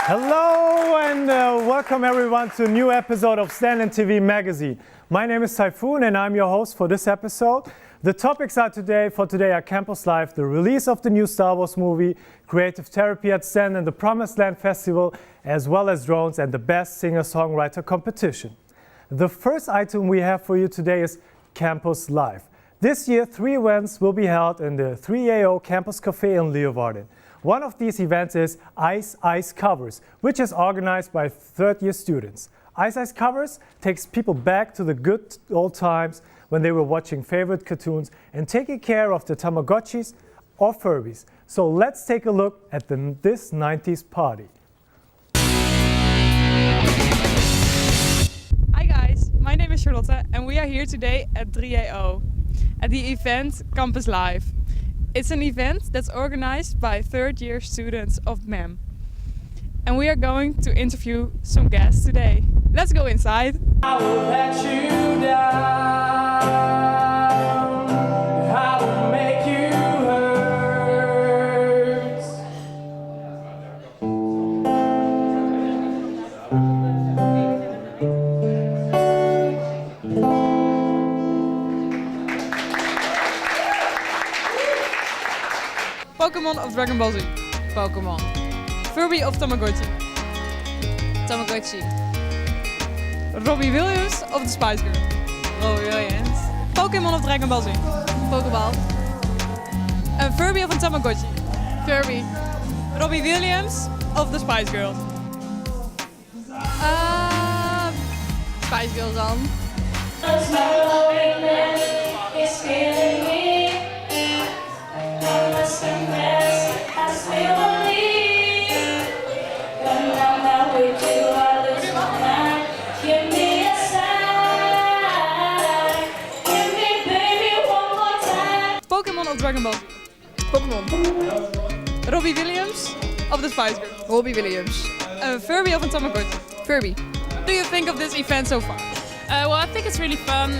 Hello and welcome everyone to a new episode of Stenden TV magazine. My name is Typhoon and I'm your host for this episode. The topics for today are Campus Life, the release of the new Star Wars movie, creative therapy at Stenden, the Promised Land Festival, as well as drones and the best singer-songwriter competition. The first item we have for you today is Campus Life. This year, 3 events will be held in the 3AO Campus Café in Leeuwarden. One of these events is Ice Covers, which is organized by third-year students. Ice Covers takes people back to the good old times when they were watching favorite cartoons and taking care of the Tamagotchis or Furbies. So let's take a look at this 90s party. Hi guys, my name is Charlotte and we are here today at 3AO at the event Campus Live. It's an event that's organized by third-year students of MEM. And we are going to interview some guests today. Let's go inside. I will let you down. I will make you hurt. Pokemon of Dragon Ball Z. Pokemon. Furby of Tamagotchi. Tamagotchi. Robbie Williams of the Spice Girls. Robbie Williams. Pokemon of Dragon Ball Z. Pokeball. Een Furby of een Tamagotchi. Furby. Robbie Williams of the Spice Girls. Spice Girls dan. Pokemon of Dragon Ball Z. Pokemon. Robbie Williams of the Spice Girls. Robbie Williams. Een Furby of een Tamagotchi. Furby. What do you think of this event so far? Well, I think it's really fun.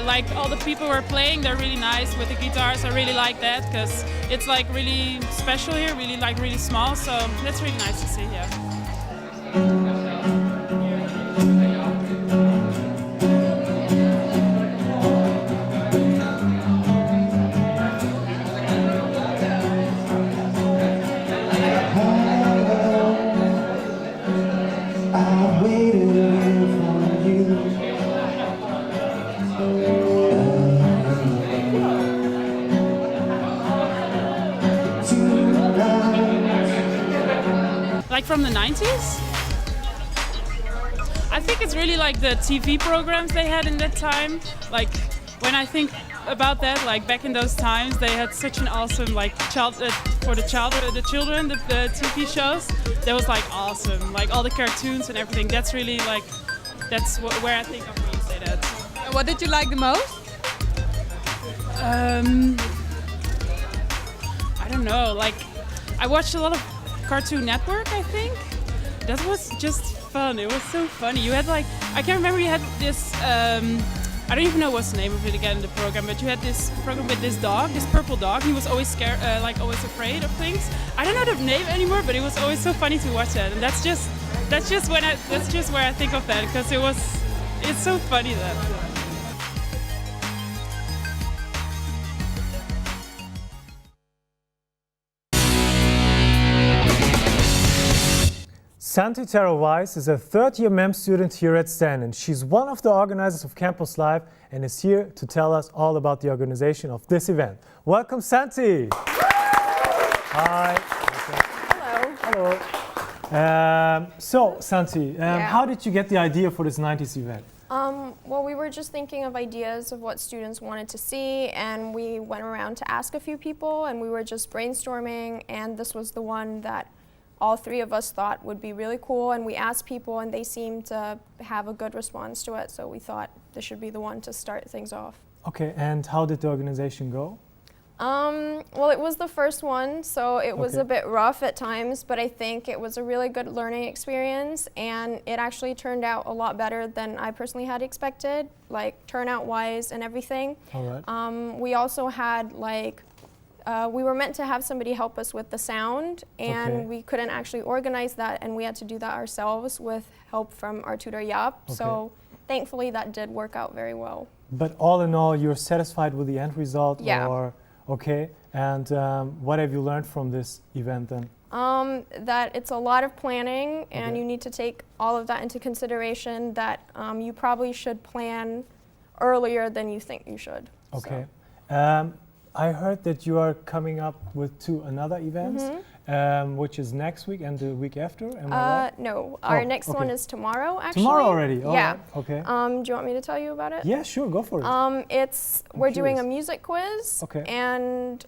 Like all the people who are playing, they're really nice with the guitars. I really like that because it's like really special here, really small. So that's really nice to see. Yeah. Like from the 90s? I think it's really like the TV programs they had in that time. Like when I think about that, like back in those times, they had such an awesome like for the children, the TV shows. That was like awesome. Like all the cartoons and everything. That's really like where I think of when you say that. What did you like the most? I don't know. Like I watched a lot of Cartoon Network, I think. That was just fun. It was so funny. You had like, I can't remember, you had this, I don't even know what's the name of it again in the program, but you had this program with this dog, this purple dog. He was always scared, like always afraid of things. I don't know the name anymore, but it was always so funny to watch that. And that's just where I think of that, because it's so funny that. Santi Tara Weiss is a third-year MEM student here at Stenden. She's one of the organizers of Campus Live and is here to tell us all about the organization of this event. Welcome, Santi! Hi. Hello. Hello. So, Santi, how did you get the idea for this 90s event? Well, we were just thinking of ideas of what students wanted to see, and we went around to ask a few people, and we were just brainstorming, and this was the one that all 3 of us thought would be really cool, and we asked people and they seemed to have a good response to it, so we thought this should be the one to start things off. Okay, and how did the organization go? Well, it was the first one, so it was a bit rough at times, but I think it was a really good learning experience, and it actually turned out a lot better than I personally had expected, like turnout-wise and everything. All right. We also had like we were meant to have somebody help us with the sound, and Okay. we couldn't actually organize that, and we had to do that ourselves with help from our tutor Jaap. Okay. So thankfully that did work out very well. But all in all, you're satisfied with the end result? Yeah. Or, okay. And what have you learned from this event then? That it's a lot of planning, and Okay. you need to take all of that into consideration, that you probably should plan earlier than you think you should. So. Okay. I heard that you are coming up with another events, which is next week and the week after. Am I right? No, our Oh, next okay. one is tomorrow, actually. Tomorrow already? All yeah. right. Okay. Do you want me to tell you about it? Yeah, sure. Go for it. We're doing a curious. music quiz, Okay. and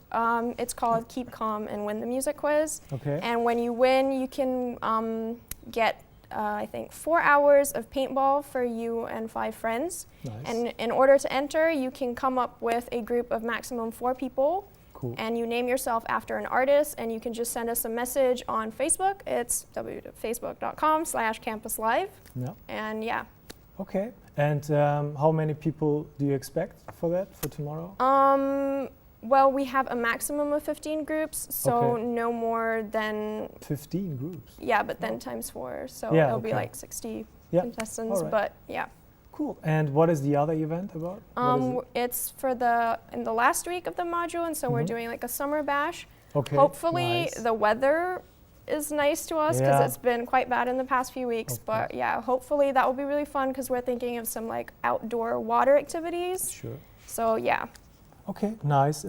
it's called Keep Calm and Win the Music Quiz. Okay. And when you win, you can get, I think, 4 hours of paintball for you and 5 friends. Nice. And in order to enter, you can come up with a group of maximum 4 people. Cool. And you name yourself after an artist, and you can just send us a message on Facebook. It's facebook.com/campuslive. Yeah. And yeah. Okay. And how many people do you expect for that, for tomorrow? Well, we have a maximum of 15 groups, so Okay. no more than, 15 groups. yeah, but then times 4. So Yeah, it'll be okay. like 60 Yeah. contestants, All right. but yeah. Cool. And what is the other event about? What is it? It's for in the last week of the module, and so we're doing like a summer bash. Okay. Hopefully nice. the weather is nice to us, because Yeah. it's been quite bad in the past few weeks. Of But course. yeah, hopefully that will be really fun, because we're thinking of some like outdoor water activities. Sure. So yeah. Okay, nice.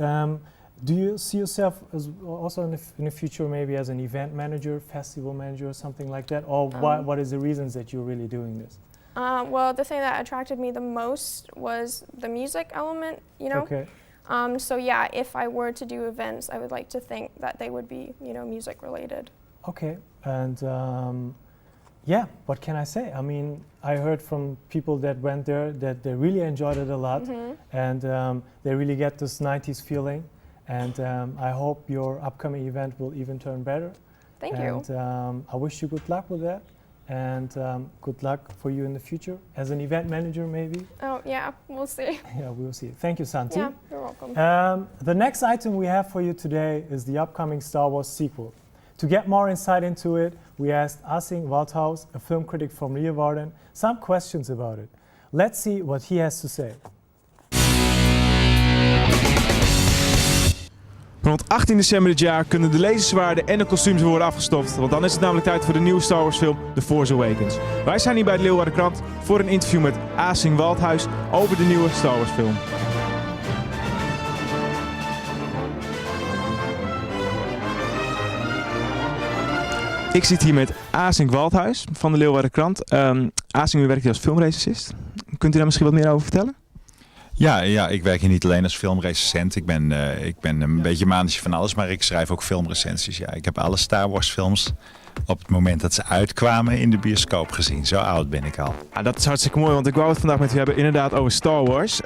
Do you see yourself as also in the future maybe as an event manager, festival manager, or something like that? Or what is the reasons that you're really doing this? Well, the thing that attracted me the most was the music element, you know? Okay. So yeah, if I were to do events, I would like to think that they would be, you know, music related. Okay. And yeah, what can I say? I mean, I heard from people that went there that they really enjoyed it a lot, and they really get this 90s feeling. And I hope your upcoming event will even turn better. Thank you. And I wish you good luck with that. And good luck for you in the future as an event manager, maybe. Oh yeah, we'll see. Yeah, we'll see. Thank you, Santi. Yeah, you're welcome. The next item we have for you today is the upcoming Star Wars sequel. To get more insight into it, we asked Asing Waldhaus, a film critic from Leeuwarden, some questions about it. Let's see what he has to say. Rond 18 december dit jaar kunnen de laserzwaarden en de kostuums worden afgestoft, want dan is het namelijk tijd voor de nieuwe Star Wars film The Force Awakens. Wij zijn hier bij de Leeuwarden Krant voor een interview met Asing Waldhaus over de nieuwe Star Wars film. Ik zit hier met Asing Waldhaus van de Leeuwarden Krant. Asing, u werkt hier als filmrecensist. Kunt u daar misschien wat meer over vertellen? Ja, ik werk hier niet alleen als filmrecensent. Ik ben een beetje mannetje van alles, maar ik schrijf ook filmrecensies. Ja, ik heb alle Star Wars films op het moment dat ze uitkwamen in de bioscoop gezien. Zo oud ben ik al. Ja, dat is hartstikke mooi, want ik wou het vandaag met u hebben inderdaad over Star Wars.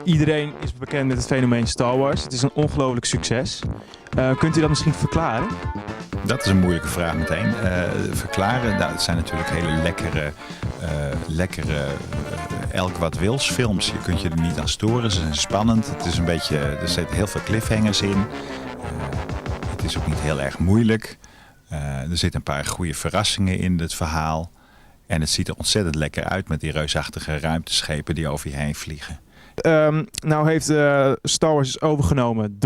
Iedereen is bekend met het fenomeen Star Wars. Het is een ongelooflijk succes. Kunt u dat misschien verklaren? Dat is een moeilijke vraag meteen. Verklaren, nou, het zijn natuurlijk hele lekkere elk wat wils films. Je kunt je er niet aan storen, ze zijn spannend. Het is een beetje, er zitten heel veel cliffhangers in. Het is ook niet heel erg moeilijk. Er zitten een paar goede verrassingen in het verhaal. En het ziet er ontzettend lekker uit met die reusachtige ruimteschepen die over je heen vliegen. Nou heeft Star Wars overgenomen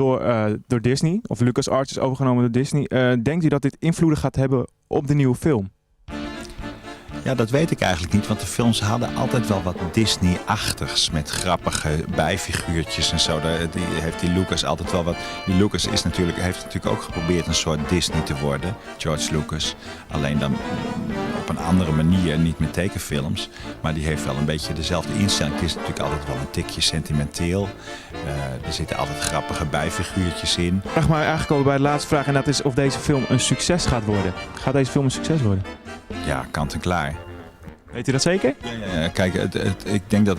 door Disney, of LucasArts is overgenomen door Disney. Denkt u dat dit invloeden gaat hebben op de nieuwe film? Ja, dat weet ik eigenlijk niet, want de films hadden altijd wel wat Disney-achtigs met grappige bijfiguurtjes en zo. Die Lucas altijd wel wat. Die Lucas heeft natuurlijk ook geprobeerd een soort Disney te worden, George Lucas. Alleen dan op een andere manier, niet met tekenfilms. Maar die heeft wel een beetje dezelfde instelling. Het is natuurlijk altijd wel een tikje sentimenteel. Er zitten altijd grappige bijfiguurtjes in. Vraag maar eigenlijk al bij de laatste vraag en dat is of deze film een succes gaat worden. Gaat deze film een succes worden? Ja, kant en klaar. Weet u dat zeker? Ja, kijk, ik denk dat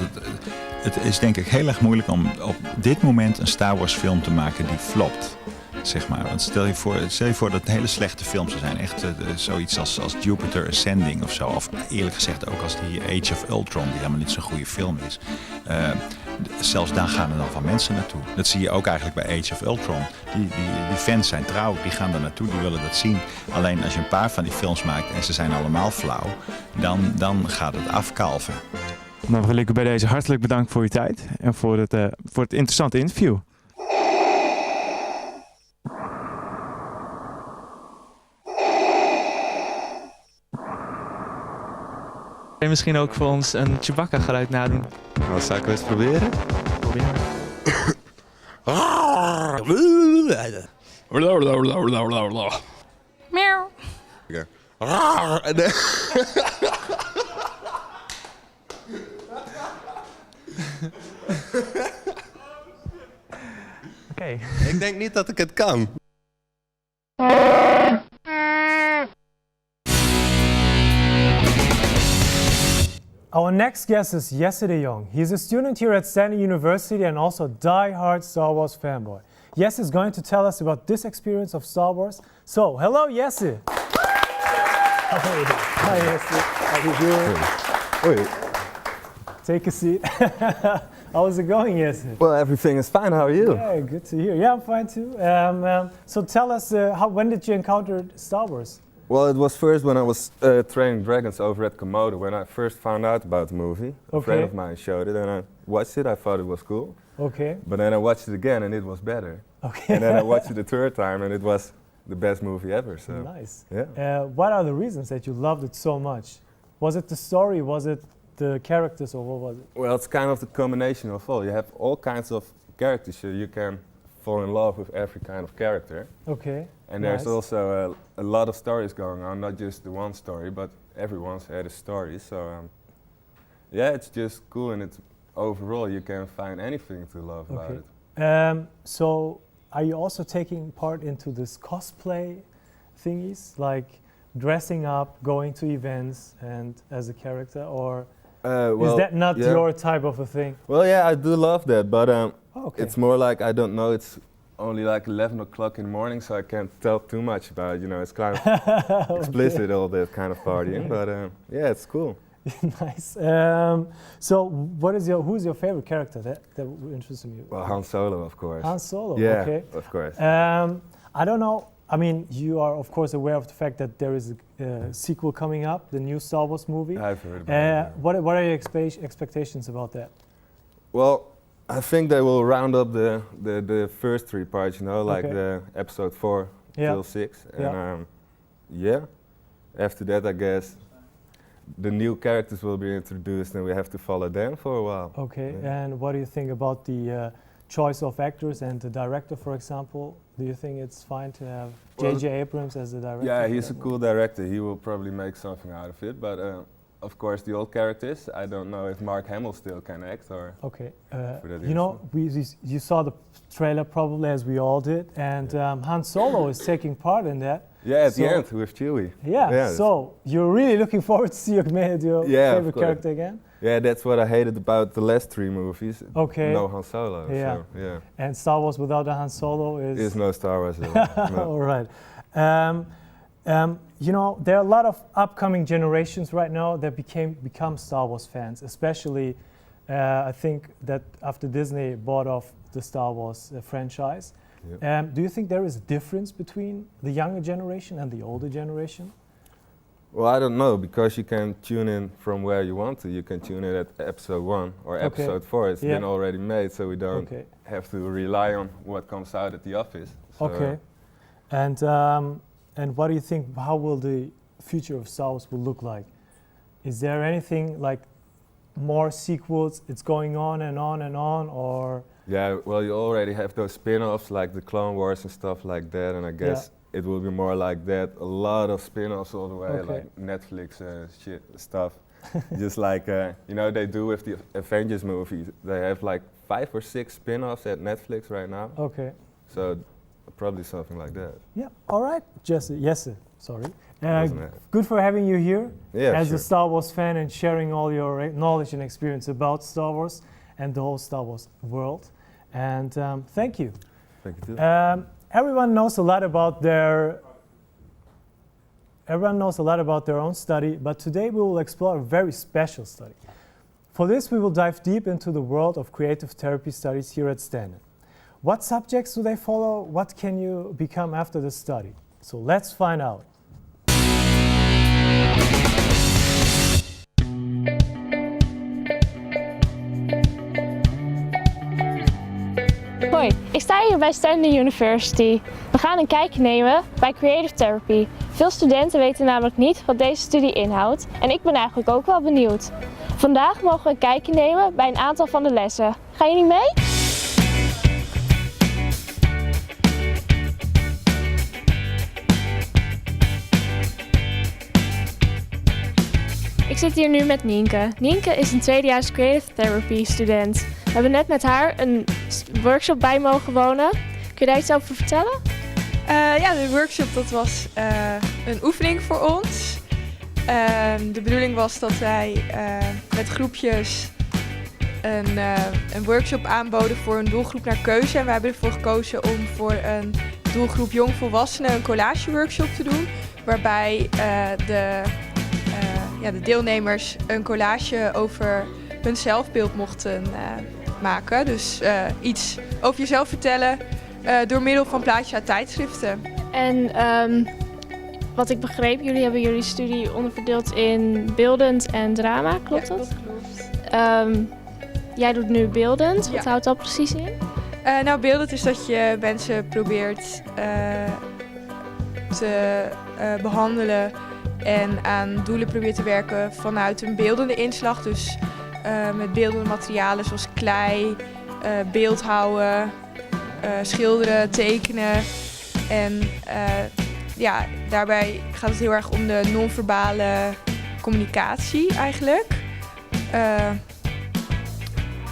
het is denk ik heel erg moeilijk om op dit moment een Star Wars film te maken die flopt. zeg maar. Want stel je voor dat het hele slechte films er zijn. Echt zoiets als Jupiter Ascending of zo. Of eerlijk gezegd ook als die Age of Ultron, die helemaal niet zo'n goede film is. Zelfs daar gaan er dan van mensen naartoe. Dat zie je ook eigenlijk bij Age of Ultron. Die fans zijn trouw, die gaan er naartoe, die willen dat zien. Alleen als je een paar van die films maakt en ze zijn allemaal flauw, dan gaat het afkalven. Nou, wil ik u bij deze hartelijk bedanken voor uw tijd en voor het interessante interview. Kun je misschien ook voor ons een Chewbacca geluid nadoen? Wat zou ik eens proberen? Probeer maar. Meow. Oké. Ik denk niet dat ik het kan. Our next guest is Jesse de Jong. He's a student here at Stenden University and also a die-hard Star Wars fanboy. Jesse is going to tell us about this experience of Star Wars. So, hello Jesse! Hi Jesse, how you doing? Take a seat. How's it going, Jesse? Well, everything is fine. How are you? Yeah, good to hear. Yeah, I'm fine too. So tell us, when did you encounter Star Wars? Well, it was first when I was training dragons over at Komodo when I first found out about the movie. A friend of mine showed it and I watched it. I thought it was cool. Okay. But then I watched it again and it was better. Okay. And then I watched it the third time and it was the best movie ever. So. Nice. Yeah. What are the reasons that you loved it so much? Was it the story? Was it the characters, or what was it? Well, it's kind of the combination of all. You have all kinds of characters, so you can fall in love with every kind of character. Okay. And nice. there's also a lot of stories going on, not just the one story, but everyone's had a story. So yeah, it's just cool, and it's overall you can find anything to love about it. So are you also taking part into this cosplay thingies, like dressing up, going to events, and as a character, or is that not your type of a thing? Well, yeah, I do love that, but okay. it's more like, I don't know, it's only like 11 o'clock in the morning, so I can't tell too much about it. You know, it's kind of explicit, all that kind of partying, but yeah, it's cool. Nice. So, who's your favorite character? That interests me. Well, Han Solo, of course. Han Solo. Yeah, okay. of course. I don't know. I mean, you are of course aware of the fact that there is a sequel coming up, the new Star Wars movie. I've heard about it. What are your expectations about that? Well, I think they will round up the first three parts, you know, like the episode 4 till 6. And yeah, after that, I guess the new characters will be introduced and we have to follow them for a while. Okay, yeah. And what do you think about the choice of actors and the director, for example? Do you think it's fine to have J.J. Abrams as the director? Yeah, he's a cool director. He will probably make something out of it, but of course the old characters, I don't know if Mark Hamill still can act or... Okay, you know, you saw the trailer probably, as we all did, and Han Solo is taking part in that. Yeah, at the end with Chewie. Yeah, so you're really looking forward to see your favorite character again? Yeah, that's what I hated about the last 3 movies. Okay. No Han Solo. Yeah. So, yeah. And Star Wars without a Han Solo is... Is no Star Wars at all. No. All right. You know, there are a lot of upcoming generations right now that become Star Wars fans, especially I think that after Disney bought off the Star Wars franchise. Yep. Do you think there is a difference between the younger generation and the older generation? Well, I don't know, because you can tune in from where you want to. You can tune in at episode 1 or episode 4. It's been already made, so we don't have to rely on what comes out at the office. So okay. And what do you think, how will the future of Star Wars will look like? Is there anything like more sequels, it's going on and on and on, or? Yeah, well, you already have those spin-offs like the Clone Wars and stuff like that, and I guess it will be more like that. A lot of spin-offs all the way, like Netflix shit stuff. Just like, you know, they do with the Avengers movies. They have like 5 or 6 spin-offs at Netflix right now. Okay. So probably something like that. Yeah, all right, Jesse, sorry. Good for having you here as a Star Wars fan and sharing all your knowledge and experience about Star Wars and the whole Star Wars world. And thank you. Thank you too. everyone knows a lot about their own study, but today we will explore a very special study. For this, we will dive deep into the world of creative therapy studies here at Stenden. What subjects do they follow? What can you become after the study? So let's find out. Hoi, ik sta hier bij Stenden University. We gaan een kijkje nemen bij Creative Therapy. Veel studenten weten namelijk niet wat deze studie inhoudt en ik ben eigenlijk ook wel benieuwd. Vandaag mogen we een kijkje nemen bij een aantal van de lessen. Gaan jullie mee? Ik zit hier nu met Nienke. Nienke is een tweedejaars Creative Therapy student. We hebben net met haar een workshop bij mogen wonen. Kun je daar iets over vertellen? Ja, de workshop dat was een oefening voor ons. De bedoeling was dat wij met groepjes een workshop aanboden voor een doelgroep naar keuze. En we hebben ervoor gekozen om voor een doelgroep jongvolwassenen een collageworkshop te doen. Waarbij de deelnemers een collage over hun zelfbeeld mochten maken. Dus iets over jezelf vertellen door middel van plaatjes uit tijdschriften. En wat ik begreep, jullie hebben jullie studie onderverdeeld in beeldend en drama, klopt Ja, dat? dat klopt. Jij doet nu beeldend, Ja. wat houdt dat precies in? Nou, beeldend is dat je mensen probeert te behandelen en aan doelen probeert te werken vanuit een beeldende inslag. Dus met beeldende materialen zoals klei, beeldhouwen, schilderen, tekenen. En daarbij gaat het heel erg om de non-verbale communicatie eigenlijk.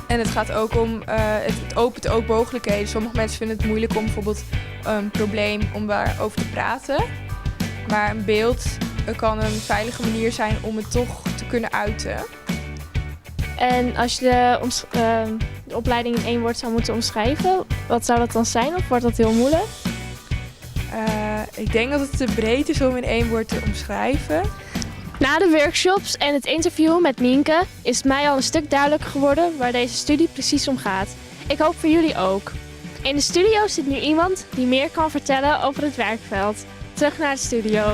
En het gaat ook om, het opent ook mogelijkheden. Sommige mensen vinden het moeilijk om bijvoorbeeld een probleem om daarover te praten. Maar een beeld kan een veilige manier zijn om het toch te kunnen uiten. En als je de opleiding in 1 woord zou moeten omschrijven, wat zou dat dan zijn of wordt dat heel moeilijk? Ik denk dat het te breed is om in 1 woord te omschrijven. Na de workshops en het interview met Nienke is het mij al een stuk duidelijker geworden waar deze studie precies om gaat. Ik hoop voor jullie ook. In de studio zit nu iemand die meer kan vertellen over het werkveld. Terug naar de studio.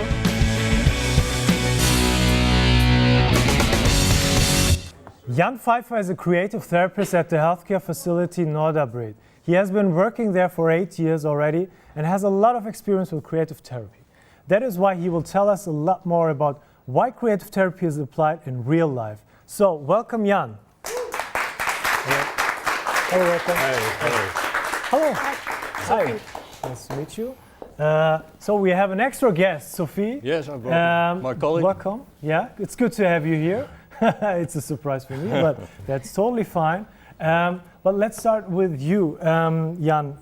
Jan Pfeiffer is a creative therapist at the healthcare facility Norderbreed. He has been working there for 8 years already and has a lot of experience with creative therapy. That is why he will tell us a lot more about why creative therapy is applied in real life. So, welcome Jan. Hello, welcome. Hello. Hi. Nice to meet you. So we have an extra guest, Sophie. Yes, I brought my colleague. Welcome. Yeah, it's good to have you here. It's a surprise for me, but that's totally fine. But let's start with you, Jan.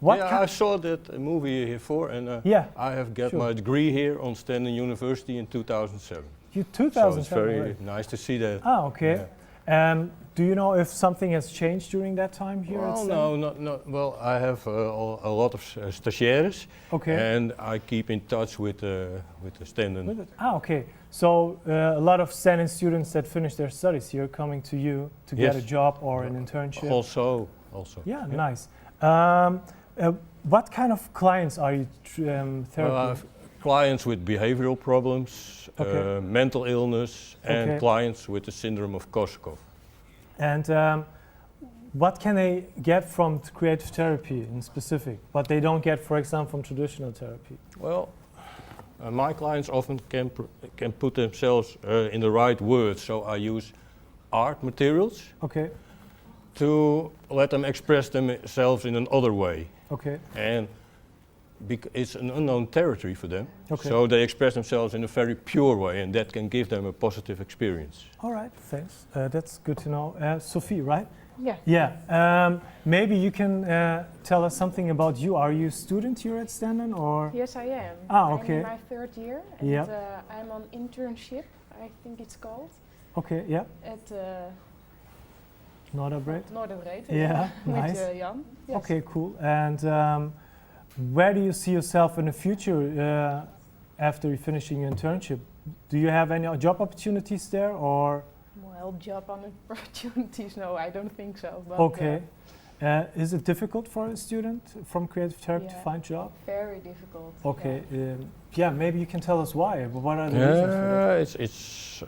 I saw that movie before, and I have got my degree here on Stenden University in 2007. You 2007. So it's very right? nice to see that. Ah, okay. Yeah. Do you know if something has changed during that time here at Stenden? No. Well, I have a lot of stagiaires, Okay. and I keep in touch with the Stenden. Ah, okay. So a lot of Stenden students that finish their studies here coming to you to get a job or an internship. Also. Yeah, nice. What kind of clients are you therapy? Well, I have clients with behavioral problems, mental illness, and clients with the syndrome of Korsakoff. And what can they get from creative therapy in specific, but they don't get, for example, from traditional therapy? Well, my clients often can put themselves in the right words, so I use art materials to let them express themselves in another way. Okay. And it's an unknown territory for them, so they express themselves in a very pure way, and that can give them a positive experience. All right, thanks. That's good to know. Sophie, right? Yeah. Yeah. Maybe you can tell us something about you. Are you a student here at Stenden, or? Yes, I am. Ah, okay. I'm in my 3rd year, and I'm on internship, I think it's called. Okay, yeah. At Norderbreed. Norderbreed. Yeah, nice. With Jan. Yes. Okay, cool. And where do you see yourself in the future after you finishing your internship? Do you have any job opportunities there, or? Well, job opportunities, no, I don't think so. But okay. Is it difficult for a student from creative therapy to find a job? Very difficult. Okay. Yeah, maybe you can tell us why. But what are the reasons for that? It's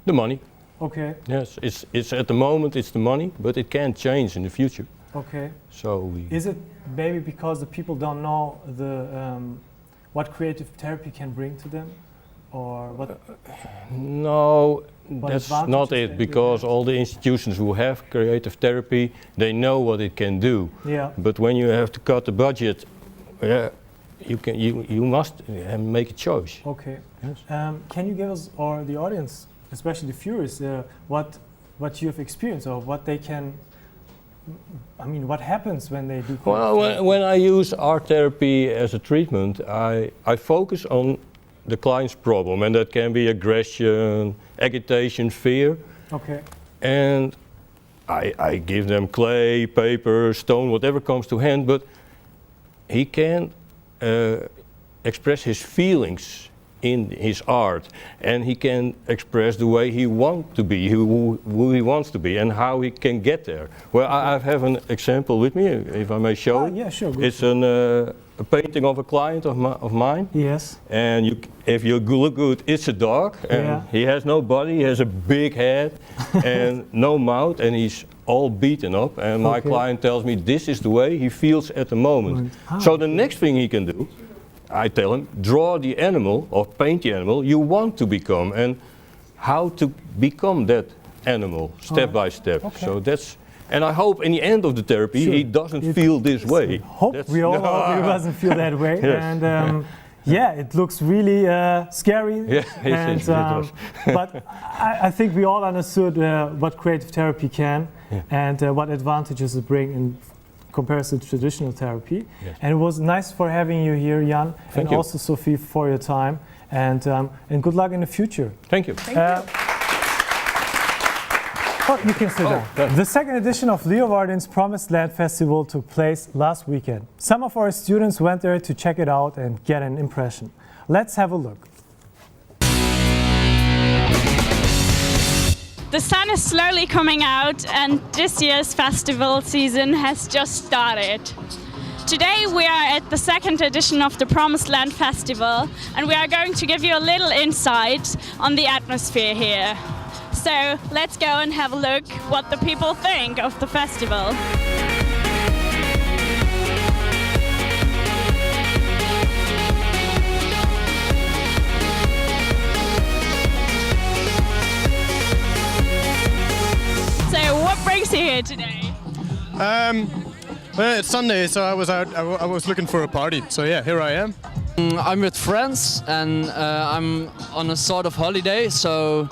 the money. Okay. Yes, it's at the moment it's the money, but it can change in the future. Okay. So is it maybe because the people don't know what creative therapy can bring to them, or what? No, that's not it. Because all the institutions who have creative therapy, they know what it can do. Yeah. But when you have to cut the budget, you must make a choice. Okay. Yes. Can you give us, or the audience, especially the viewers, what you have experienced, or what they can? I mean, what happens when they do? Well, when I use art therapy as a treatment, I focus on the client's problem, and that can be aggression, agitation, fear. Okay. And I give them clay, paper, stone, whatever comes to hand, but he can express his feelings in his art, and he can express the way he wants to be, who he wants to be, and how he can get there. Well, I have an example with me, if I may show. Yeah, sure. It's a painting of a client of mine. Yes. And if you look good, it's a dog, and he has no body, he has a big head and no mouth, and he's all beaten up. And my client tells me this is the way he feels at the moment. So the next thing he can do, I tell him, draw the animal or paint the animal you want to become, and how to become that animal step by step. Okay. So that's, and I hope in the end of the therapy he doesn't feel this way. Hope we all hope he doesn't feel that way. Yes. And yeah, it looks really scary. Yeah, and, it does. But I think we all understood what creative therapy can and what advantages it brings in comparison to traditional therapy. Yes. And it was nice for having you here, Jan, Thank and you. also Sophie for your time. And good luck in the future. Thank you. Oh, you can sit down. The second edition of Leeuwarden's Promised Land Festival took place last weekend. Some of our students went there to check it out and get an impression. Let's have a look. The sun is slowly coming out and this year's festival season has just started. Today we are at the second edition of the Promised Land Festival and we are going to give you a little insight on the atmosphere here. So let's go and have a look what the people think of the festival. So what brings you here today? Well, it's Sunday, so I was out. I was looking for a party. So yeah, here I am. I'm with friends, and I'm on a sort of holiday. So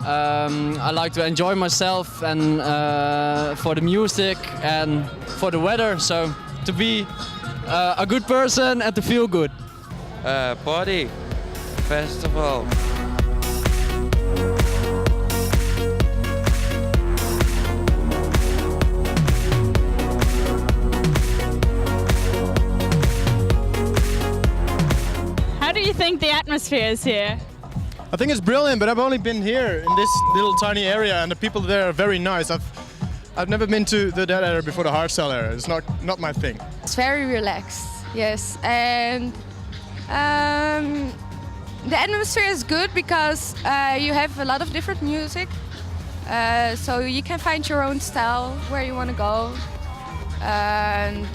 I like to enjoy myself, and for the music and for the weather. So to be a good person and to feel good. Party, festival. How do you think the atmosphere is here? I think it's brilliant, but I've only been here in this little tiny area, and the people there are very nice. I've never been to that area before, the hard cell area. It's not my thing. It's very relaxed, yes. And the atmosphere is good because you have a lot of different music. So you can find your own style where you want to go. And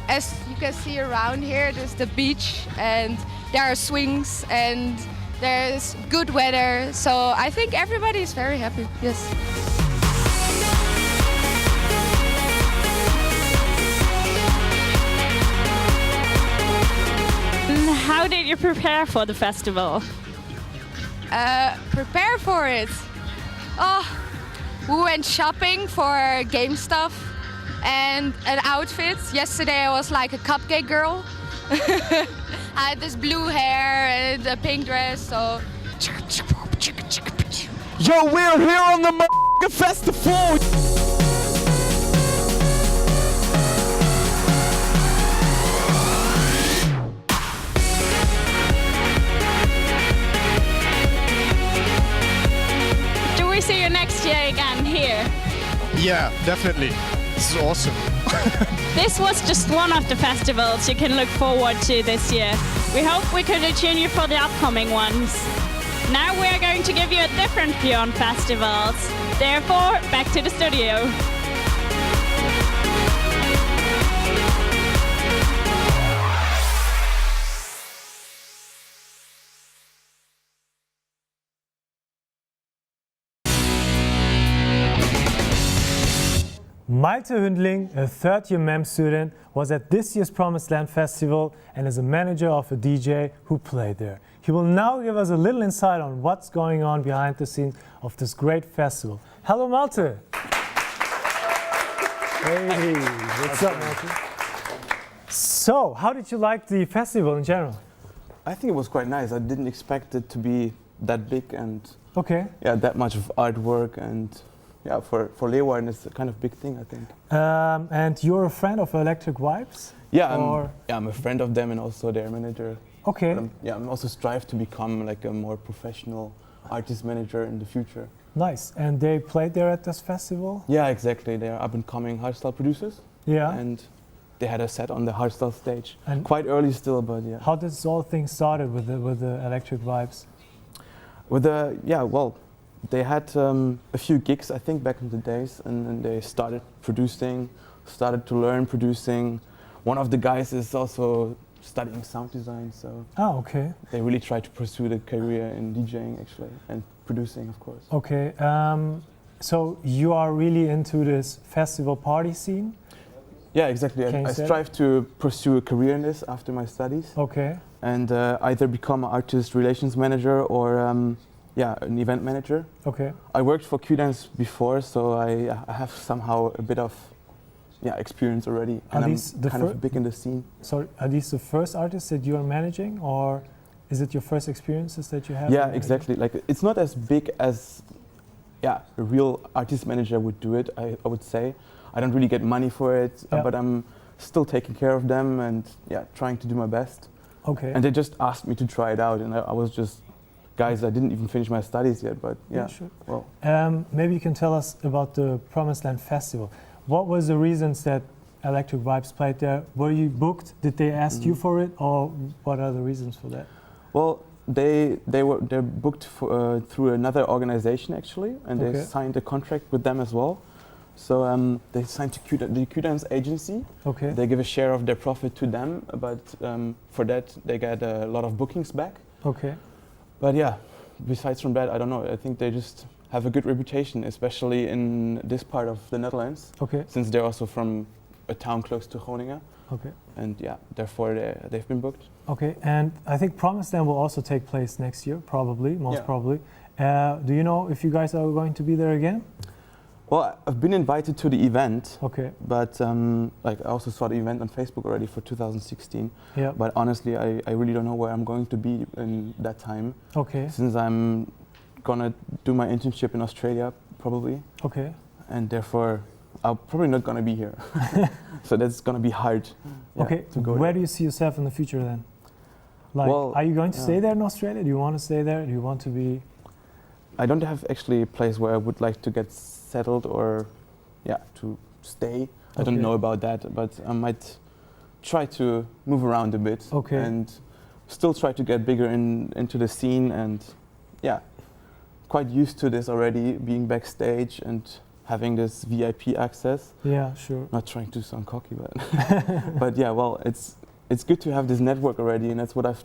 as you can see around here, there's the beach and there are swings and there's good weather. So I think everybody is very happy, yes. How did you prepare for the festival? Prepare for it. Oh, we went shopping for game stuff and an outfit. Yesterday I was like a cupcake girl. I had this blue hair and a pink dress, so. Yo, we're here on the festival. Yeah, definitely. This is awesome. This was just one of the festivals you can look forward to this year. We hope we could attune you for the upcoming ones. Now we are going to give you a different view on festivals. Therefore, back to the studio. Malte Hündling, a third-year MEM student, was at this year's Promised Land Festival and is a manager of a DJ who played there. He will now give us a little insight on what's going on behind the scenes of this great festival. Hello, Malte. Hey, what's up, Malte? So, how did you like the festival in general? I think it was quite nice. I didn't expect it to be that big and yeah, that much of artwork, and yeah, for Leeuwarden it's a kind of big thing, I think. And you're a friend of Electric Vibes? Yeah, I'm a friend of them and also their manager. Okay. I'm also strive to become like a more professional artist manager in the future. Nice. And they played there at this festival? Yeah, exactly. They are up-and-coming hardstyle producers. Yeah. And they had a set on the hardstyle stage. And quite early still, but yeah. How did this whole thing started with the Electric Vibes? Well, they had a few gigs, I think, back in the days, and they started producing, started to learn producing. One of the guys is also studying sound design, so they really try to pursue the career in DJing, actually, and producing, of course. Okay, so you are really into this festival party scene? Yeah, exactly. I strive to pursue a career in this after my studies. Okay. And either become an artist relations manager or an event manager. Okay. I worked for Q-Dance before, so I have somehow a bit of experience already, and I'm kind of big in the scene. So are these the first artists that you are managing, or is it your first experiences that you have? Yeah, exactly. Like, it's not as big as a real artist manager would do it, I would say. I don't really get money for it, but I'm still taking care of them and trying to do my best. Okay. And they just asked me to try it out, and I was just, guys, I didn't even finish my studies yet, but sure. Well. Maybe you can tell us about the Promised Land Festival. What was the reasons that Electric Vibes played there? Were you booked? Did they ask you for it, or what are the reasons for that? Well, they're booked through another organization, actually, and they signed a contract with them as well. So they signed to the Q-Dance agency. Okay. They give a share of their profit to them, but for that they get a lot of bookings back. Okay. But yeah, besides from that, I don't know. I think they just have a good reputation, especially in this part of the Netherlands. Okay. Since they're also from a town close to Groningen. Okay. And therefore they've been booked. Okay, and I think Promised Land will also take place next year, probably, most probably. Do you know if you guys are going to be there again? Well, I've been invited to the event. Okay. But I also saw the event on Facebook already for 2016. Yeah. But honestly, I really don't know where I'm going to be in that time. Okay. Since I'm gonna do my internship in Australia, probably. Okay. And therefore, I'm probably not gonna be here. So that's gonna be hard. Okay. To go where there. do you see yourself in the future then? Like, are you going to stay there in Australia? Do you want to stay there? Do you want to be? I don't have actually a place where I would like to get settled or, to stay. I don't know about that, but I might try to move around a bit. Okay. And still try to get bigger into the scene, and quite used to this already, being backstage and having this VIP access. Yeah, sure. Not trying to sound cocky, but but well, it's good to have this network already, and that's what I've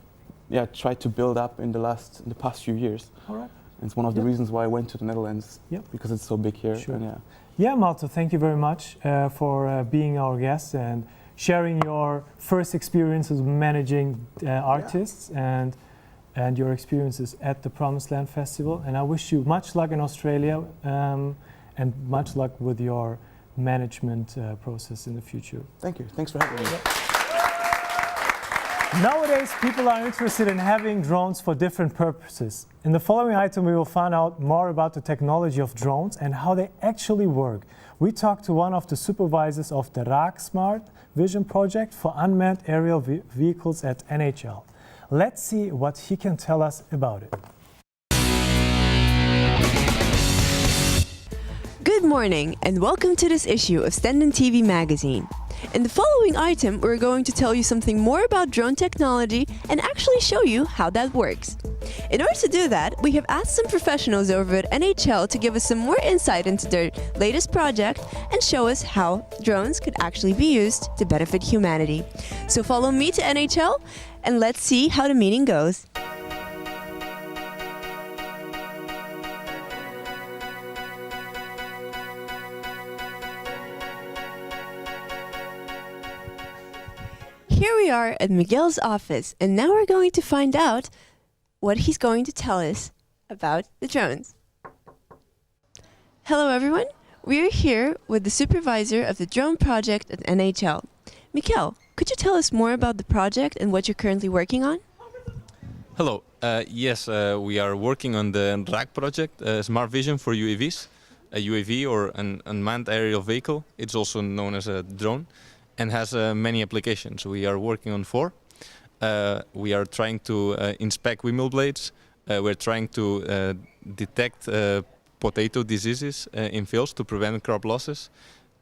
tried to build up in the past few years. All right. It's one of the reasons why I went to the Netherlands, because it's so big here. Sure. And yeah, Malte, thank you very much for being our guest and sharing your first experiences managing artists and your experiences at the Promised Land Festival. And I wish you much luck in Australia and much luck with your management process in the future. Thank you. Thanks for having me. Nowadays, people are interested in having drones for different purposes. In the following item, we will find out more about the technology of drones and how they actually work. We talked to one of the supervisors of the RAAK Smart Vision project for unmanned aerial vehicles at NHL. Let's see what he can tell us about it. Good morning and welcome to this issue of Stenden TV magazine. In the following item, we're going to tell you something more about drone technology and actually show you how that works. In order to do that, we have asked some professionals over at NHL to give us some more insight into their latest project and show us how drones could actually be used to benefit humanity. So follow me to NHL and let's see how the meeting goes. Here we are at Miguel's office, and now we're going to find out what he's going to tell us about the drones. Hello everyone, we are here with the supervisor of the drone project at NHL. Miguel, could you tell us more about the project and what you're currently working on? Hello, yes, we are working on the RAC project, Smart Vision for UAVs, a UAV or an unmanned aerial vehicle. It's also known as a drone, and has many applications. We are working on 4. We are trying to inspect windmill blades. We're trying to detect potato diseases in fields to prevent crop losses,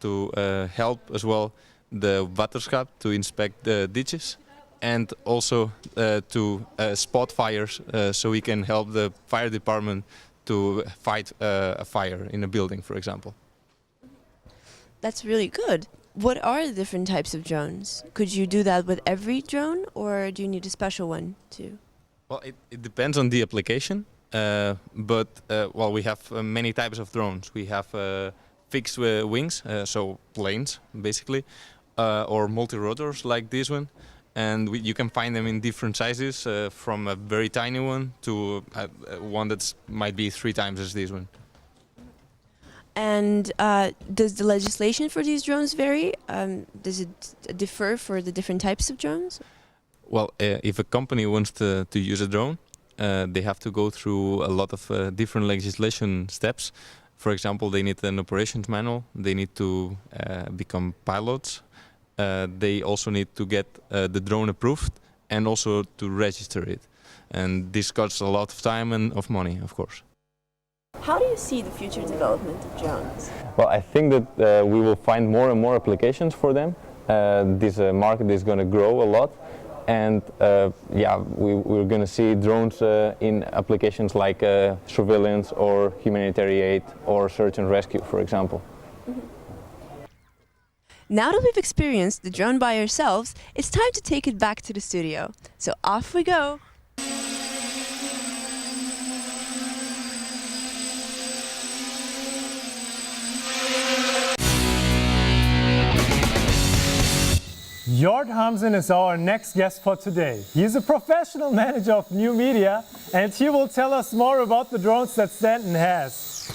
to help as well the waterschap to inspect the ditches, and also to spot fires so we can help the fire department to fight a fire in a building, for example. That's really good. What are the different types of drones? Could you do that with every drone, or do you need a special one too? Well, it depends on the application, but well, we have many types of drones. We have fixed wings, so planes basically, or multi-rotors like this one, and you can find them in different sizes, from a very tiny one to one that might be 3 times as this one. And does the legislation for these drones vary? Does it differ for the different types of drones? Well, if a company wants to use a drone, they have to go through a lot of different legislation steps. For example, they need an operations manual, they need to become pilots, they also need to get the drone approved and also to register it. And this costs a lot of time and of money, of course. How do you see the future development of drones? Well, I think that we will find more and more applications for them. This market is going to grow a lot, and yeah, we're going to see drones in applications like surveillance or humanitarian aid or search and rescue, for example. Now that we've experienced the drone by ourselves, it's time to take it back to the studio. So off we go! Jord Hamzen is our next guest for today. He is a professional manager of new media, and he will tell us more about the drones that Stenden has.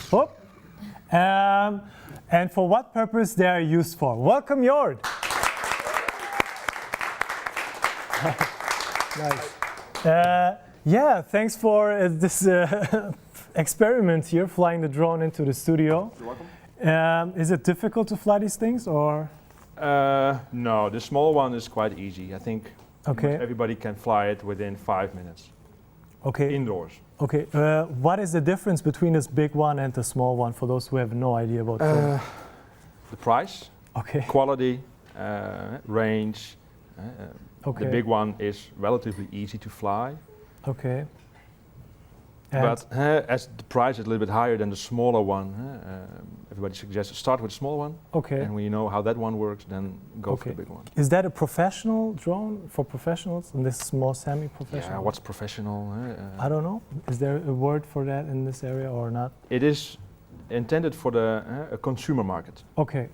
And for what purpose they are used for. Welcome, Jord. Nice. Yeah, thanks for this experiment here, flying the drone into the studio. You're welcome. Is it difficult to fly these things, or? No, the small one is quite easy. I think everybody can fly it within 5 minutes. Okay. Indoors. Okay. What is the difference between this big one and the small one for those who have no idea about drones? The price, quality, range. The big one is relatively easy to fly. Okay. But as the price is a little bit higher than the smaller one, everybody suggests start with the small one. Okay. And when you know how that one works, then go for the big one. Is that a professional drone for professionals, and this is more semi-professional? Yeah, what's professional? I don't know. Is there a word for that in this area or not? It is intended for the consumer market. Okay.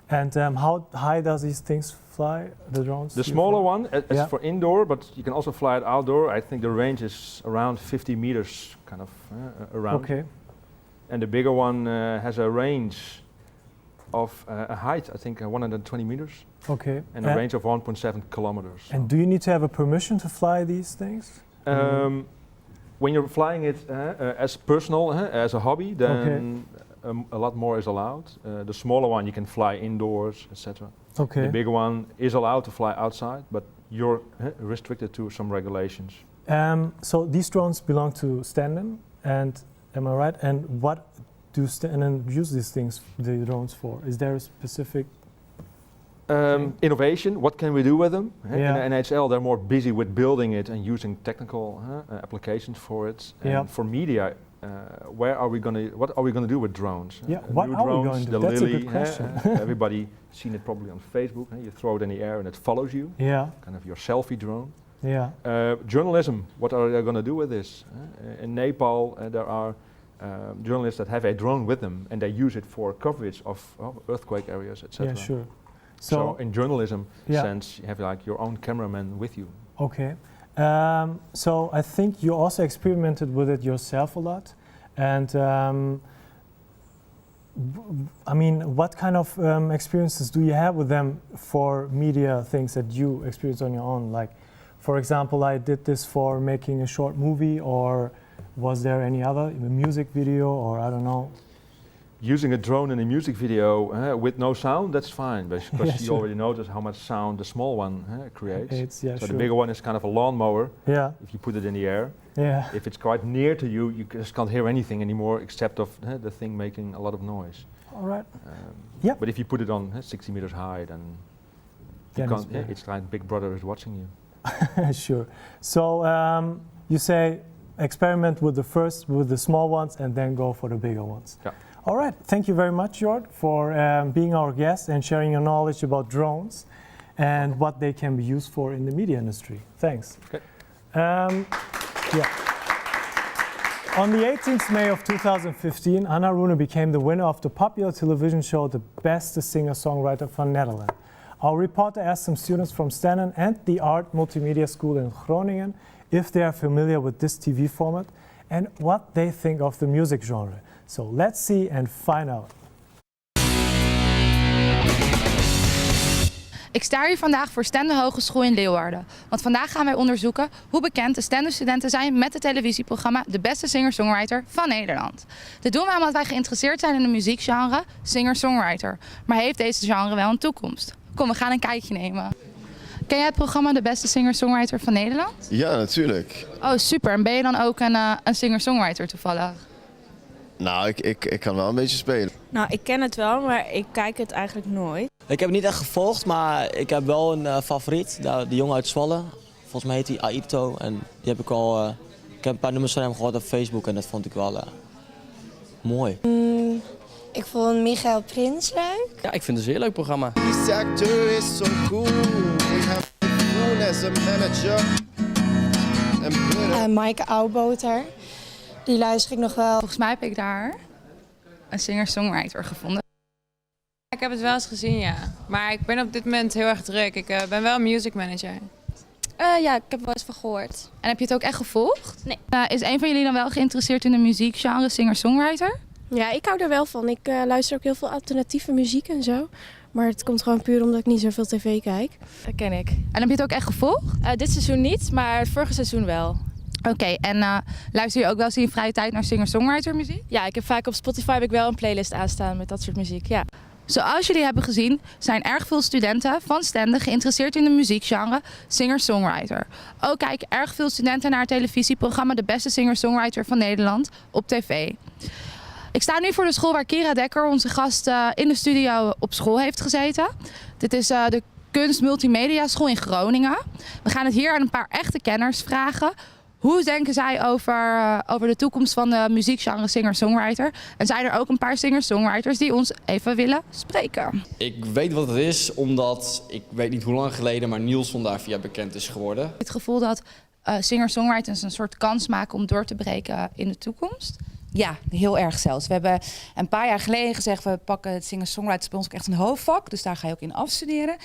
And how high does these things fly, the drones? The smaller one is for indoor, but you can also fly it outdoor. I think the range is around 50 meters, kind of around. Okay. And the bigger one has a range of a height, I think 120 meters. Okay. And a range of 1.7 kilometers. And do you need to have a permission to fly these things? When you're flying it as personal, as a hobby, then a lot more is allowed. The smaller one you can fly indoors, etc. Okay. The bigger one is allowed to fly outside, but you're restricted to some regulations. So these drones belong to Stenden, and am I right? And what do Stenden use these things, the drones, for? Is there a specific innovation? What can we do with them? Yeah. In NHL, they're more busy with building it and using technical applications for it. And for media, what are we going to do with drones? Yeah, what new are drones, we going to the do? That's Lily, a good question. Everybody seen it probably on Facebook. You throw it in the air and it follows you. Yeah. Kind of your selfie drone. Yeah. Journalism, what are they going to do with this? In Nepal, there are journalists that have a drone with them and they use it for coverage of earthquake areas, etc. Yeah, sure. So in journalism sense, you have like your own cameraman with you. Okay. So I think you also experimented with it yourself a lot. And I mean, what kind of experiences do you have with them for media things that you experience on your own? Like, for example, I did this for making a short movie, or was there any other, a music video, or I don't know? Using a drone in a music video with no sound, that's fine, because you already notice how much sound the small one creates. So the bigger one is kind of a lawnmower. Yeah. If you put it in the air. Yeah. If it's quite near to you, you just can't hear anything anymore except of the thing making a lot of noise. All right. But if you put it on 60 meters high, then you can't, it's like Big Brother is watching you. Sure. So you say experiment with the small ones and then go for the bigger ones. Yeah. All right. Thank you very much, Jord, for being our guest and sharing your knowledge about drones and what they can be used for in the media industry. Thanks. Okay. On the 18th May of 2015, Anna Rune became the winner of the popular television show The Beste Singer-Songwriter van Nederland. Our reporter asked some students from Stenden and the Art Multimedia School in Groningen if they are familiar with this TV format and what they think of the music genre. So let's see and find out. Ik sta hier vandaag voor Stenden Hogeschool in Leeuwarden. Want vandaag gaan wij onderzoeken hoe bekend de Stenden-studenten zijn met het televisieprogramma De Beste Singer-Songwriter van Nederland. Dit doen wij omdat wij geïnteresseerd zijn in de muziekgenre singer-songwriter. Maar heeft deze genre wel een toekomst? Kom, we gaan een kijkje nemen. Ken jij het programma De Beste Singer-Songwriter van Nederland? Ja, natuurlijk. Oh, super. En ben je dan ook een singer-songwriter toevallig? Nou, ik kan wel een beetje spelen. Nou, ik ken het wel, maar ik kijk het eigenlijk nooit. Ik heb het niet echt gevolgd, maar ik heb wel een favoriet. De jongen uit Zwolle. Volgens mij heet hij Aito. En die heb ik al. Ik heb een paar nummers van hem gehoord op Facebook en dat vond ik wel mooi. Ik vond Michael Prins leuk. Ja, ik vind het een zeer leuk programma. This actor is so cool. We have Koen as a manager. Maaike Oudboter. Die luister ik nog wel. Volgens mij heb ik daar een singer-songwriter gevonden. Ik heb het wel eens gezien, ja. Maar ik ben op dit moment heel erg druk. Ik ben wel music manager. Ja, ik heb er wel eens van gehoord. En heb je het ook echt gevolgd? Nee. Is een van jullie dan wel geïnteresseerd in de muziekgenre singer-songwriter? Ja, ik hou er wel van. Ik luister ook heel veel alternatieve muziek en zo. Maar het komt gewoon puur omdat ik niet zoveel tv kijk. Dat ken ik. En heb je het ook echt gevolgd? Dit seizoen niet, maar het vorige seizoen wel. Oké, en luister je ook wel eens in je vrije tijd naar singer-songwriter muziek? Ja, ik heb vaak op Spotify wel een playlist aanstaan met dat soort muziek, ja. Zoals jullie hebben gezien zijn erg veel studenten van Stenden geïnteresseerd in de muziekgenre singer-songwriter. Ook kijken erg veel studenten naar het televisieprogramma De Beste Singer-Songwriter van Nederland op tv. Ik sta nu voor de school waar Kira Dekker, onze gast, in de studio op school heeft gezeten. Dit is de Kunst Multimedia School in Groningen. We gaan het hier aan een paar echte kenners vragen. Hoe denken zij over de toekomst van de muziekgenre singer-songwriter? En zijn er ook een paar singer-songwriters die ons even willen spreken? Ik weet wat het is, omdat ik weet niet hoe lang geleden, maar Nielson daar via bekend is geworden. Het gevoel dat singer-songwriters een soort kans maken om door te breken in de toekomst? Ja, heel erg zelfs. We hebben een paar jaar geleden gezegd, we pakken het singer-songwriter bij ons ook echt een hoofdvak. Dus daar ga je ook in afstuderen.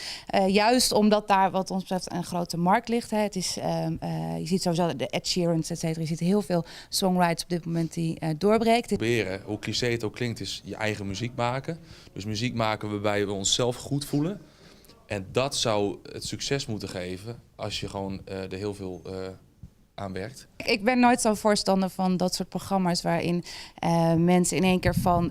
Juist omdat daar wat ons betreft een grote markt ligt. Hè. Het is, je ziet sowieso de Ed Sheerans, et cetera. Je ziet heel veel songwriters op dit moment die doorbreken. Proberen, hoe cliché het ook klinkt, is je eigen muziek maken. Dus muziek maken waarbij we onszelf goed voelen. En dat zou het succes moeten geven als je gewoon er heel veel aan werkt. Ik ben nooit zo'n voorstander van dat soort programma's waarin mensen in één keer van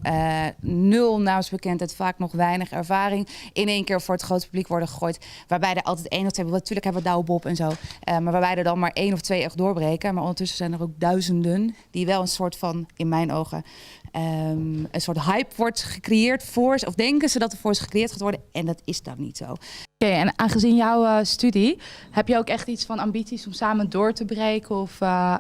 nul naamsbekendheid, vaak nog weinig ervaring, in één keer voor het grote publiek worden gegooid. Waarbij er altijd 1 of 2, natuurlijk hebben we Douwe Bob en zo, maar waarbij er dan maar 1 of 2 echt doorbreken. Maar ondertussen zijn er ook duizenden die wel een soort van, in mijn ogen, een soort hype wordt gecreëerd voor ze, of denken ze dat er voor ze gecreëerd gaat worden, en dat is dan niet zo. Oké, en aangezien jouw studie, heb je ook echt iets van ambities om samen door te breken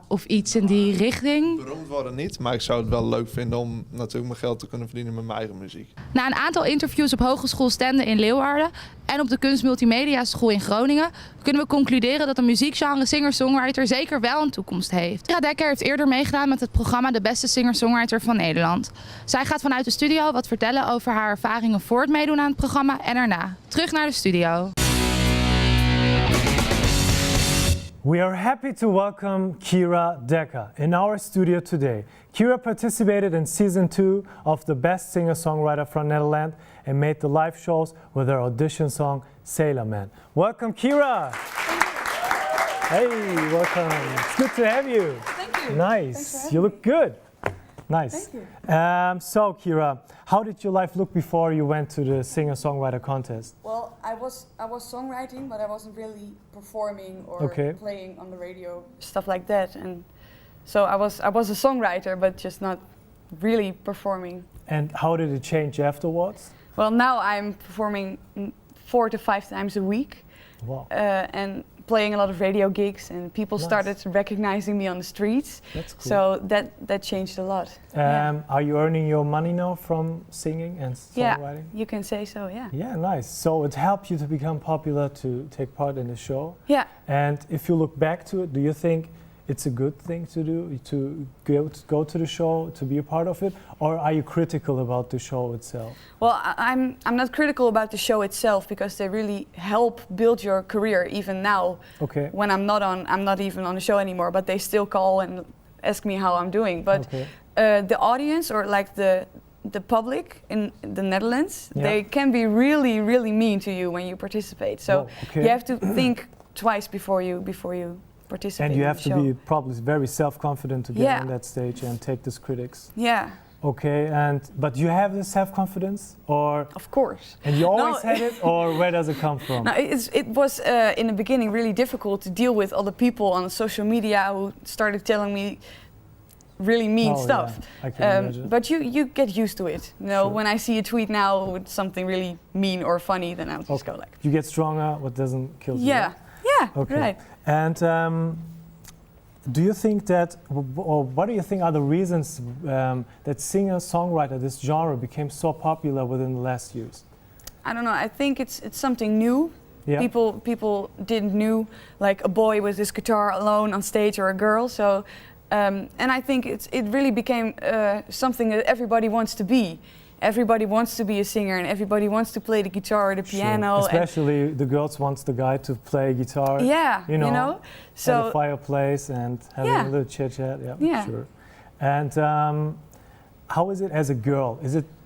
of iets in die richting? Beroemd worden niet, maar ik zou het wel leuk vinden om natuurlijk mijn geld te kunnen verdienen met mijn eigen muziek. Na een aantal interviews op Hogeschool Stenden in Leeuwarden en op de Kunstmultimedia School in Groningen kunnen we concluderen dat de muziekgenre singer-songwriter zeker wel een toekomst heeft. Kira Dekker heeft eerder meegedaan met het programma De Beste Singer-Songwriter van Nederland. Zij gaat vanuit de studio wat vertellen over haar ervaringen voor het meedoen aan het programma en erna. Terug naar de studio. We are happy to welcome Kira Dekker in our studio today. Kira participated in season 2 of The Best Singer-Songwriter from Netherlands and made the live shows with her audition song Sailor Man. Welcome, Kira! Hey, welcome. It's good to have you. Thank you. Nice. You look good. Nice. Thank you. So, Kira, how did your life look before you went to the singer-songwriter contest? Well, I was songwriting, but I wasn't really performing or playing on the radio, stuff like that. And so I was a songwriter, but just not really performing. And how did it change afterwards? Well, now I'm performing 4 to 5 times a week. Wow. And playing a lot of radio gigs, and people started recognizing me on the streets. That's cool. So that changed a lot. Are you earning your money now from singing and songwriting? Yeah, you can say so, yeah. Yeah, nice. So it helped you to become popular, to take part in the show. Yeah. And if you look back to it, do you think it's a good thing to do, to go to the show, to be a part of it, or are you critical about the show itself? Well, I'm not critical about the show itself, because they really help build your career even now. Okay. When I'm not even on the show anymore, but they still call and ask me how I'm doing. But the audience, or like the public in the Netherlands, they can be really, really mean to you when you participate. So you have to think twice before you participate. And you have in the to show. be probably very self-confident to get on that stage and take these critics. Yeah. Okay, but you have the self-confidence, or? Of course. And you always had it, or where does it come from? No, it was in the beginning really difficult to deal with all the people on social media who started telling me really mean stuff. Yeah, I can imagine. But you get used to it. You know, when I see a tweet now with something really mean or funny, then I'll just go like. You get stronger. What doesn't kill you? Yeah. Yeah. Okay. Right. And do you think that, or what do you think are the reasons that singer-songwriter, this genre, became so popular within the last years? I don't know. I think it's something new. Yeah. People didn't knew like a boy with his guitar alone on stage, or a girl. So, and I think it really became something that everybody wants to be. Everybody wants to be a singer, and everybody wants to play the guitar or the piano. Especially the girls wants the guy to play guitar. Yeah, you know, so at a fireplace and having a little chit chat. Yeah, sure. And how is it as a girl?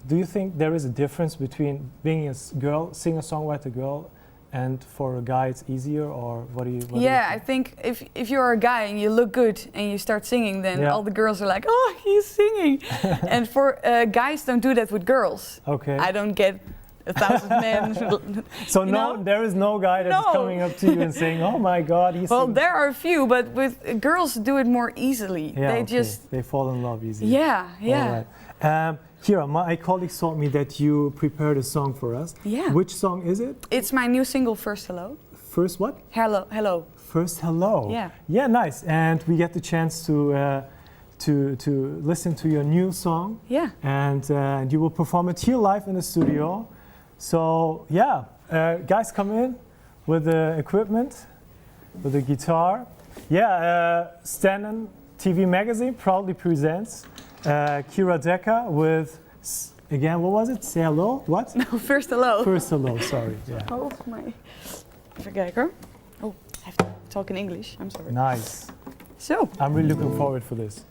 Do you think there is a difference between being a girl, singer-songwriter girl, and for a guy it's easier, or what do you? I think if you're a guy and you look good and you start singing, then all the girls are like, oh, he's singing. And for guys don't do that with girls. Okay. I don't get 1,000 men. So there is no guy that's coming up to you and saying, oh my God, he's singing. There are a few, but with girls do it more easily. Yeah, they fall in love easily. Yeah, yeah. All right. Kira, my colleagues told me that you prepared a song for us. Yeah. Which song is it? It's my new single, First Hello. First what? Hello. Hello. First Hello. Yeah. Yeah, nice. And we get the chance to listen to your new song. Yeah. And you will perform it here live in the studio. So yeah, guys, come in with the equipment, with the guitar. Yeah, Stenden TV Magazine proudly presents Kira Dekker with, again, what was it? Say hello? What? No, First Hello. First Hello, sorry. Yeah. Oh my. Even kijken. Oh, I have to talk in English. I'm sorry. Nice. So. I'm really looking forward for this.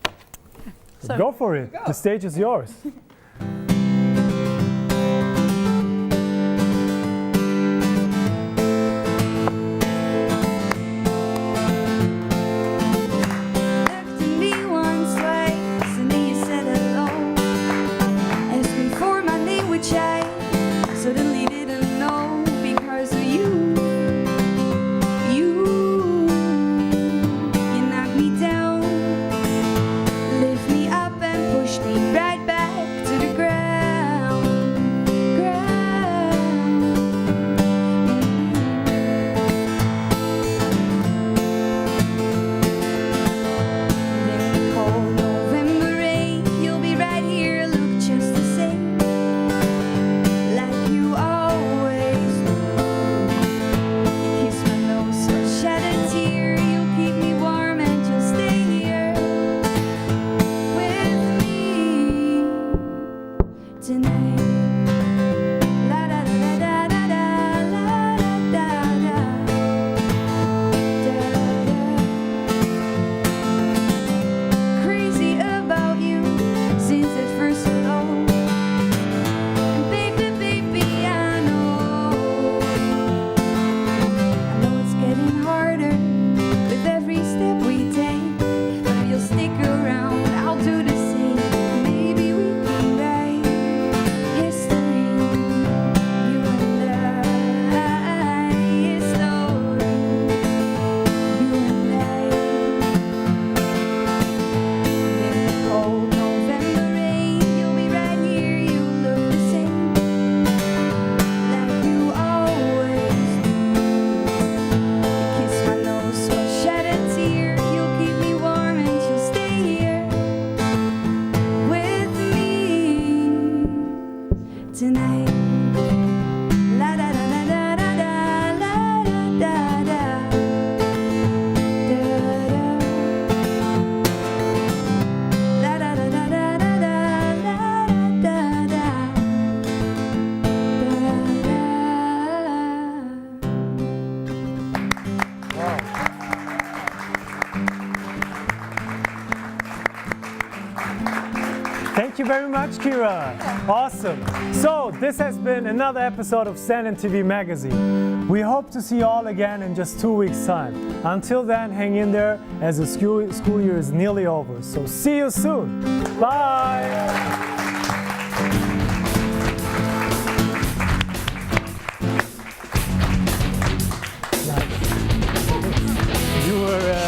So go for it. The stage is yours. Thank you very much, Kira. Awesome. So this has been another episode of Stenden TV Magazine. We hope to see you all again in just 2 weeks' time. Until then, hang in there as the school year is nearly over. So see you soon. Bye. You were